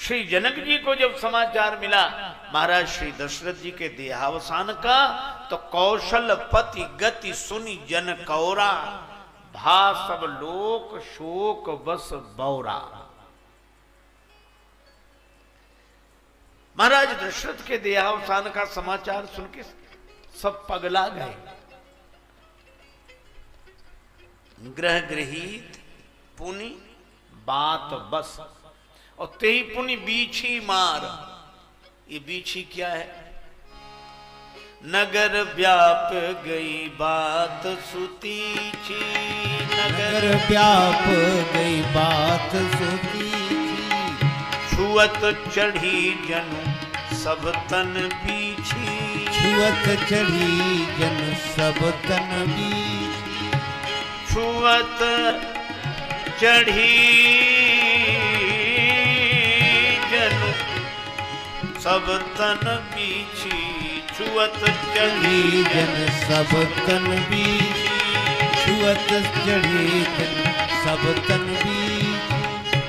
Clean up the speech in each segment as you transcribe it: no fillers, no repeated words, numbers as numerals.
श्री जनक जी को जब समाचार मिला महाराज श्री दशरथ जी के देहावसान का, तो कौशल पति गति सुनी जन कौरा, भा सब लोक शोक बस बौरा। महाराज दशरथ के देहावसान का समाचार सुन के सब पगला गए। ग्रह गृहीत पुनि बात बस, और ते ही पुनि बीछी मार। ये बीछी क्या है? नगर व्याप गई बात सुतीची, नगर व्याप गई बात सुतीची, छुअत चढ़ी जनु सब तन बीछी, छुअत चढ़ी जन सब तन बीछी, छुअत चढ़ी जनु सब तन बीछी, छुअत चढ़ी जन सब तन बीछी, छुअत चढ़ी जन सब तन बीछी।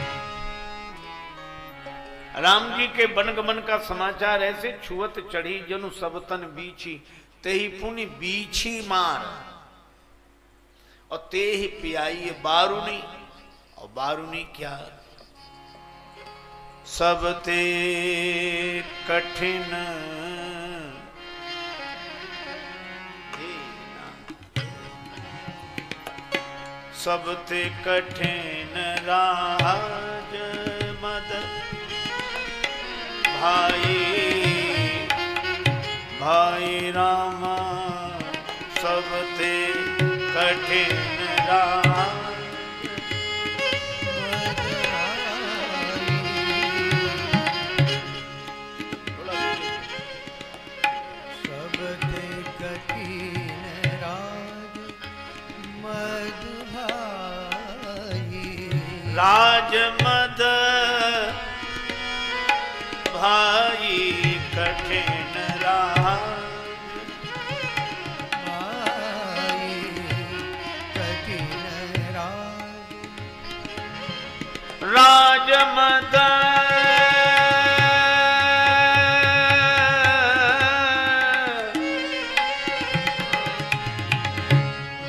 राम जी के बनगमन का समाचार ऐसे, छुअत चढ़ी जनु सब तन बीछी, ते ही पुनि बीछी मार, और ते ही पियाई बारूनी। और बारूनी क्या? सब ते कठिन सब ते कठिन राज मद भाई, भाई रामा सब ते कठिन राज। राज मद भाई कठिन राज, भाई कठिन राज, राज मद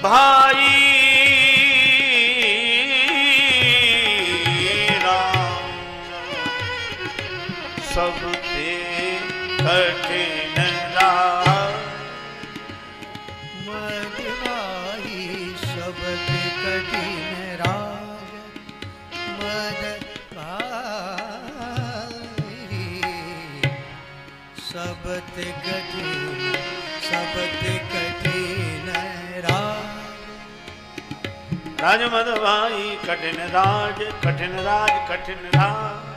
भाई सब ते कठिन राज, मद भाई सब ते कठिन राज, मद भाई सब ते कठिन, सब ते कठिन राज। राज मद भाई कठिन राज, कठिन राज कठिन राज।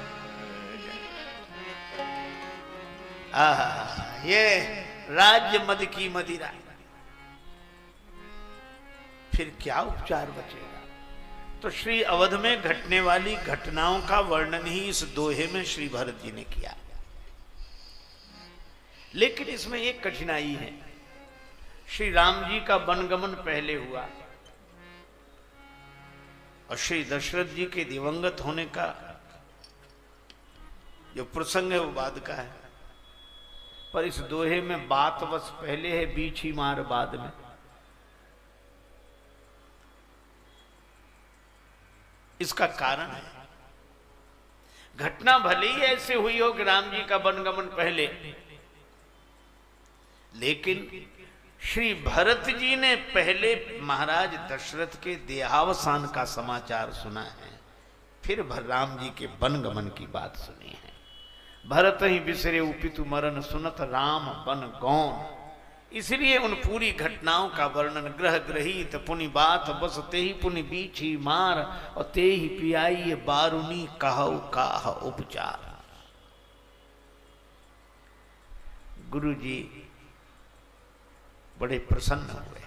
ये राज्य मद की मदिरा, फिर क्या उपचार बचेगा? तो श्री अवध में घटने वाली घटनाओं का वर्णन ही इस दोहे में श्री भरत जी ने किया। लेकिन इसमें एक कठिनाई है। श्री राम जी का वनगमन पहले हुआ और श्री दशरथ जी के दिवंगत होने का जो प्रसंग है वो बाद का है। पर इस दोहे में बात बस पहले है, बीछी मार बाद में। इसका कारण है, घटना भले ही ऐसे हुई हो कि राम जी का वनगमन पहले, लेकिन श्री भरत जी ने पहले महाराज दशरथ के देहावसान का समाचार सुना है, फिर राम जी के वनगमन की बात सुनी है। भरत ही बिसरे उपितु मरण सुनत राम बन गौन। इसलिए उन पूरी घटनाओं का वर्णन ग्रह ग्रहीत पुनि बात बस ते ही पुनि बीछी मार, और ते ही पियाई बारूनी कहु काह उपचार। गुरु जी बड़े प्रसन्न हुए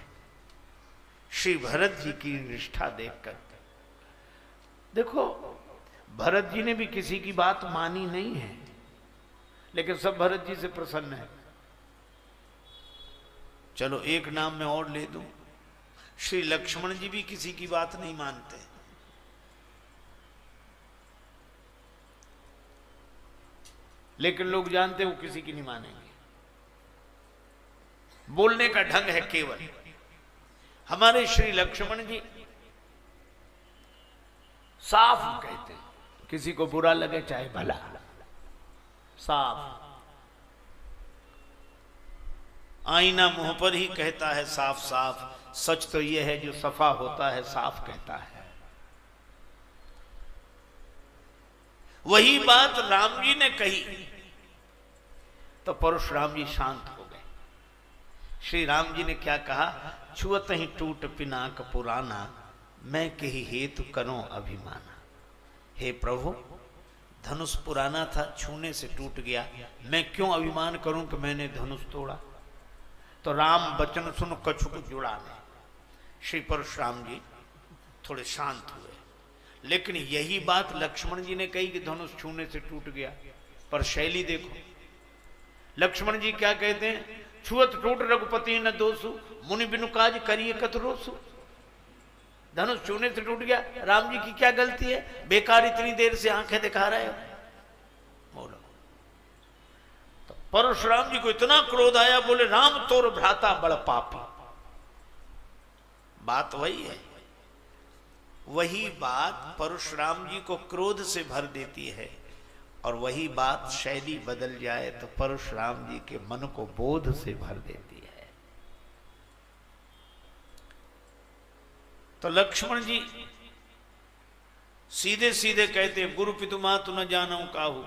श्री भरत जी की निष्ठा देखकर। देखो, भरत जी ने भी किसी की बात मानी नहीं है, लेकिन सब भरत जी से प्रसन्न है। चलो एक नाम में और ले दूं, श्री लक्ष्मण जी भी किसी की बात नहीं मानते। लेकिन लोग जानते वो किसी की नहीं मानेंगे। बोलने का ढंग है केवल। हमारे श्री लक्ष्मण जी साफ कहते हैं, किसी को बुरा लगे चाहे भला, साफ। आईना मुंह पर ही कहता है साफ साफ। सच तो यह है जो सफा होता है साफ कहता है। वही बात राम जी ने कही तो परशुराम जी शांत हो गए। श्री राम जी ने क्या कहा? छुअत ही टूट पिनाक पुराना, मैं कही हेतु करो अभिमाना। हे प्रभु, धनुष पुराना था, छूने से टूट गया, मैं क्यों अभिमान करूं कि मैंने धनुष तोड़ा। तो राम बचन सुन कछु को जुड़ा नहीं। श्री परशुराम जी थोड़े शांत हुए। लेकिन यही बात लक्ष्मण जी ने कही कि धनुष छूने से टूट गया, पर शैली देखो। लक्ष्मण जी क्या कहते हैं? छुअत टूट रघुपति न दोषु, मुनि बिनु काज करिए कत रोसु। धनुष छूने से टूट गया, राम जी की क्या गलती है? बेकार इतनी देर से आंखें दिखा रहे हो। बोलो। तो परशुराम जी को इतना क्रोध आया, बोले राम तोर भ्राता बड़ पापी। बात वही है। वही बात परशुराम जी को क्रोध से भर देती है, और वही बात शैली बदल जाए तो परशुराम जी के मन को बोध से भर देती है। तो लक्ष्मण जी सीधे सीधे कहते हैं, गुरु पितु मातु न जानऊं काहू,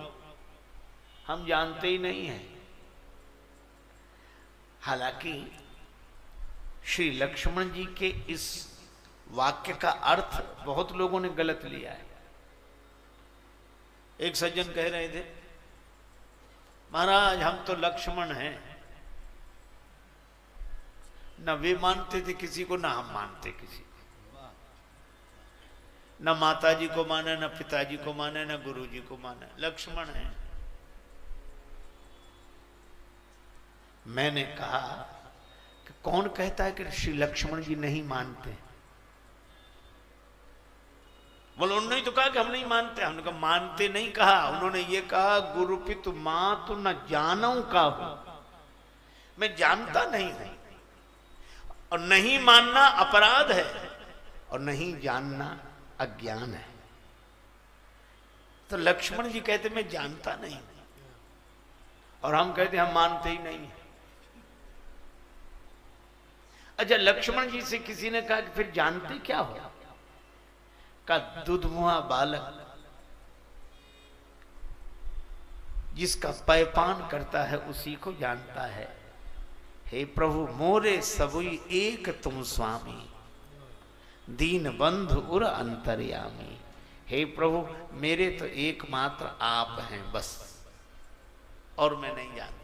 हम जानते ही नहीं है। हालांकि श्री लक्ष्मण जी के इस वाक्य का अर्थ बहुत लोगों ने गलत लिया है। एक सज्जन कह रहे थे, महाराज हम तो लक्ष्मण हैं, न वे मानते थे किसी को, न हम मानते किसी को। न माता जी को माने, न पिताजी को माने, न गुरु जी को माने, लक्ष्मण है। मैंने कहा कि कौन कहता है कि श्री लक्ष्मण जी नहीं मानते? बोलो, उन्होंने तो कहा कि हम नहीं मानते। हमने कहा मानते नहीं कहा, उन्होंने ये कहा गुरु पितु मातु न जानऊं काहू, मैं जानता नहीं हूं। और नहीं मानना अपराध है, और नहीं जानना अज्ञान है। तो लक्ष्मण जी कहते मैं जानता नहीं, और हम कहते हम मानते ही नहीं। अच्छा, लक्ष्मण जी से किसी ने कहा कि फिर जानते क्या हो? का दूधमुहा बालक जिसका पैपान करता है उसी को जानता है। हे प्रभु, मोरे सबुई एक तुम स्वामी, दीन बंधु उर अंतर्यामी। हे प्रभु, मेरे तो एकमात्र आप हैं बस, और मैं नहीं जानता।